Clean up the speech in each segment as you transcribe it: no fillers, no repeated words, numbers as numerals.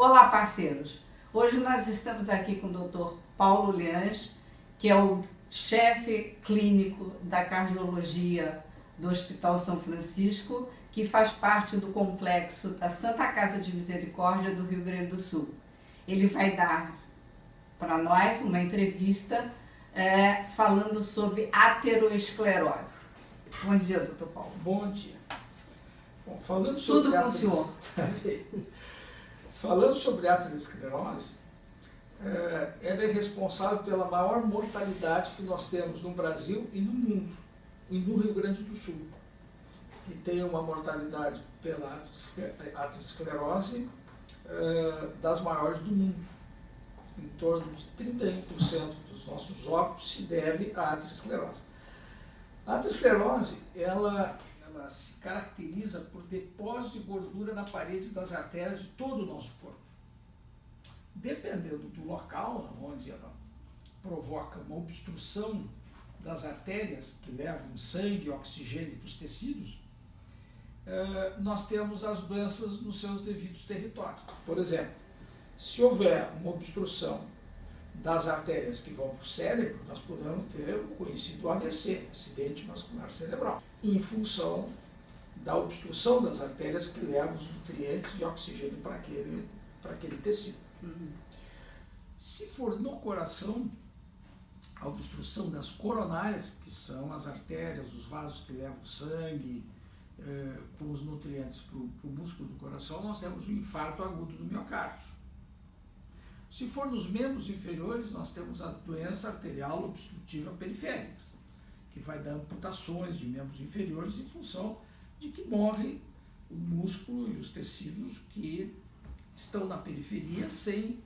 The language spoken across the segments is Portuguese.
Olá, parceiros! Hoje nós estamos aqui com o Dr. Paulo Leães, que é o chefe clínico da cardiologia do Hospital São Francisco, que faz parte do complexo da Santa Casa de Misericórdia do Rio Grande do Sul. Ele vai dar para nós uma entrevista falando sobre ateroesclerose. Bom dia, doutor Paulo. Bom dia. Bom, falando sobre tudo com o senhor. Falando sobre aterosclerose, ela é responsável pela maior mortalidade que nós temos no Brasil e no mundo, e no Rio Grande do Sul, que tem uma mortalidade pela aterosclerose das maiores do mundo. Em torno de 31% dos nossos óbitos se deve à aterosclerose. A aterosclerose, ela se caracteriza por depósito de gordura na parede das artérias de todo o nosso corpo. Dependendo do local onde ela provoca uma obstrução das artérias que levam sangue e oxigênio para os tecidos, nós temos as doenças nos seus devidos territórios. Por exemplo, se houver uma obstrução das artérias que vão para o cérebro, nós podemos ter o conhecido AVC, acidente vascular cerebral, em função da obstrução das artérias que levam os nutrientes e oxigênio para aquele tecido. Se for no coração, a obstrução das coronárias, que são as artérias, os vasos que levam sangue com os nutrientes para o músculo do coração, nós temos um infarto agudo do miocárdio. Se for nos membros inferiores, nós temos a doença arterial obstrutiva periférica, que vai dar amputações de membros inferiores em função de que morre o músculo e os tecidos que estão na periferia sem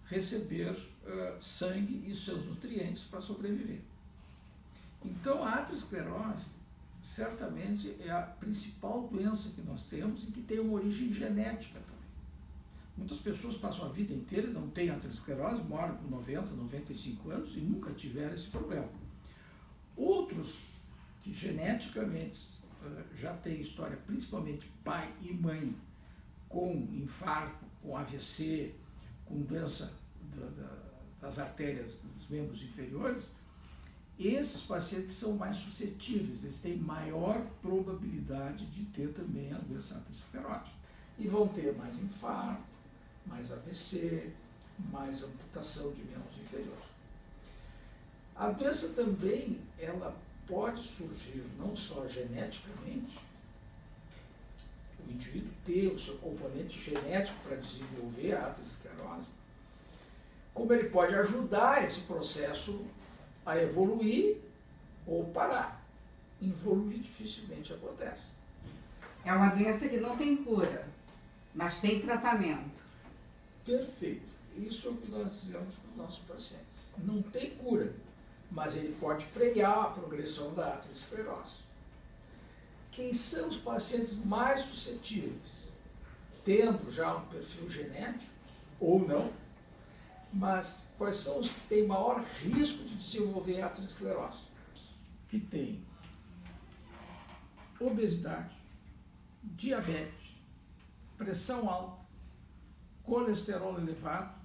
receber sangue e seus nutrientes para sobreviver. Então, a aterosclerose certamente é a principal doença que nós temos e que tem uma origem genética também. Muitas pessoas passam a vida inteira e não têm aterosclerose, moram com 90, 95 anos e nunca tiveram esse problema. Outros que geneticamente já têm história, principalmente pai e mãe, com infarto, com AVC, com doença das artérias dos membros inferiores, esses pacientes são mais suscetíveis, eles têm maior probabilidade de ter também a doença aterosclerótica. E vão ter mais infarto, mais AVC, mais amputação de membros inferiores. A doença também, ela pode surgir não só geneticamente, o indivíduo ter o seu componente genético para desenvolver a aterosclerose, como ele pode ajudar esse processo a evoluir ou parar. Evoluir dificilmente acontece. É uma doença que não tem cura, mas tem tratamento. Perfeito. Isso é o que nós dizemos para os nossos pacientes. Não tem cura, mas ele pode frear a progressão da aterosclerose. Quem são os pacientes mais suscetíveis? Tendo já um perfil genético, ou não, mas quais são os que têm maior risco de desenvolver aterosclerose? Que tem obesidade, diabetes, pressão alta, colesterol elevado,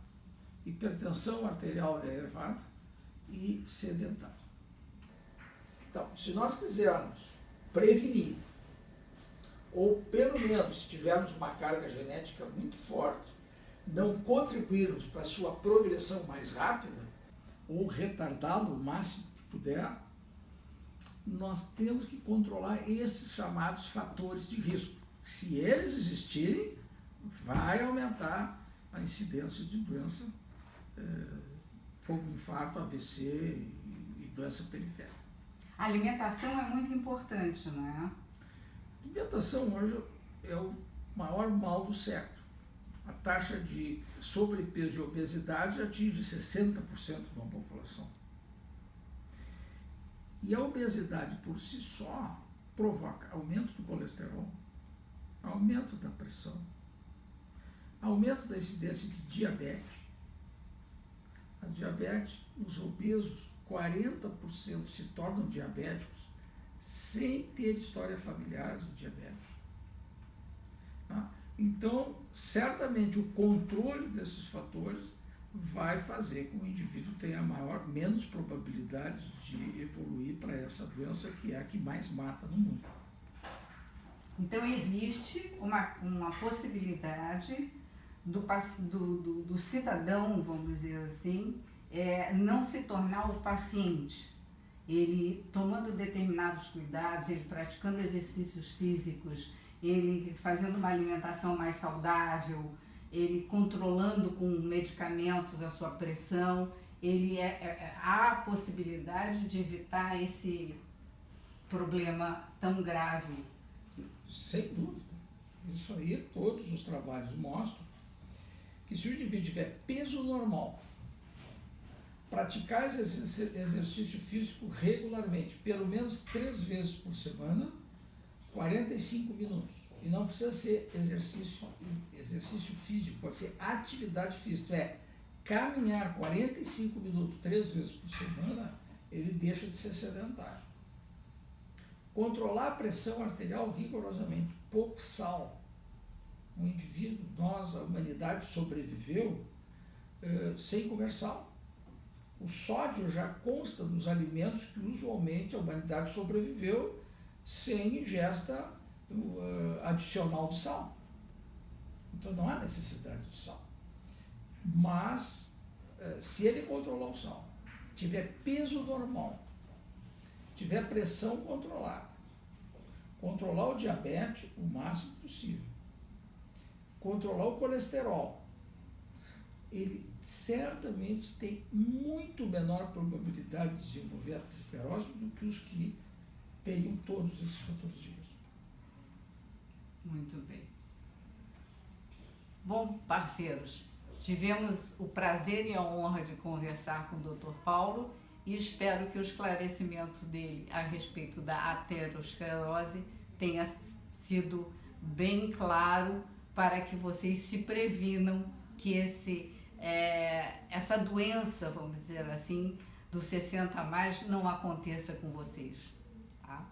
hipertensão arterial elevada e sedentário. Então, se nós quisermos prevenir, ou pelo menos se tivermos uma carga genética muito forte, não contribuirmos para a sua progressão mais rápida, ou retardá-lo o máximo que puder, nós temos que controlar esses chamados fatores de risco. Se eles existirem, vai aumentar a incidência de doença como infarto, AVC e doença periférica. A alimentação é muito importante, não é? A alimentação hoje é o maior mal do século. A taxa de sobrepeso e obesidade atinge 60% da população. E a obesidade por si só provoca aumento do colesterol, aumento da pressão, aumento da incidência de diabetes. A diabetes, os obesos, 40% se tornam diabéticos sem ter história familiar de diabetes. Tá? Então, certamente o controle desses fatores vai fazer com que o indivíduo tenha menos probabilidade de evoluir para essa doença que é a que mais mata no mundo. Então existe uma possibilidade do cidadão, vamos dizer assim, não se tornar o paciente. Ele tomando determinados cuidados, ele praticando exercícios físicos, ele fazendo uma alimentação mais saudável, ele controlando com medicamentos a sua pressão, há a possibilidade de evitar esse problema tão grave. Sem dúvida. Isso aí todos os trabalhos mostram que se o indivíduo tiver peso normal, praticar exercício físico regularmente, pelo menos 3 vezes por semana, 45 minutos. E não precisa ser exercício físico, pode ser atividade física. Caminhar 45 minutos 3 vezes por semana, ele deixa de ser sedentário. Controlar a pressão arterial rigorosamente, pouco sal. O indivíduo, a humanidade sobreviveu sem comer sal. O sódio já consta nos alimentos que usualmente a humanidade sobreviveu sem ingesta adicional de sal. Então não há necessidade de sal. Mas, se ele controlar o sal, tiver peso normal, tiver pressão controlada, controlar o diabetes o máximo possível, controlar o colesterol, ele certamente tem muito menor probabilidade de desenvolver aterosclerose do que os que tenham todos esses fatores de risco. Muito bem. Bom, parceiros, tivemos o prazer e a honra de conversar com o Dr. Paulo e espero que o esclarecimento dele a respeito da aterosclerose tenha sido bem claro para que vocês se previnam que essa doença, vamos dizer assim, dos 60 a mais não aconteça com vocês. Tá?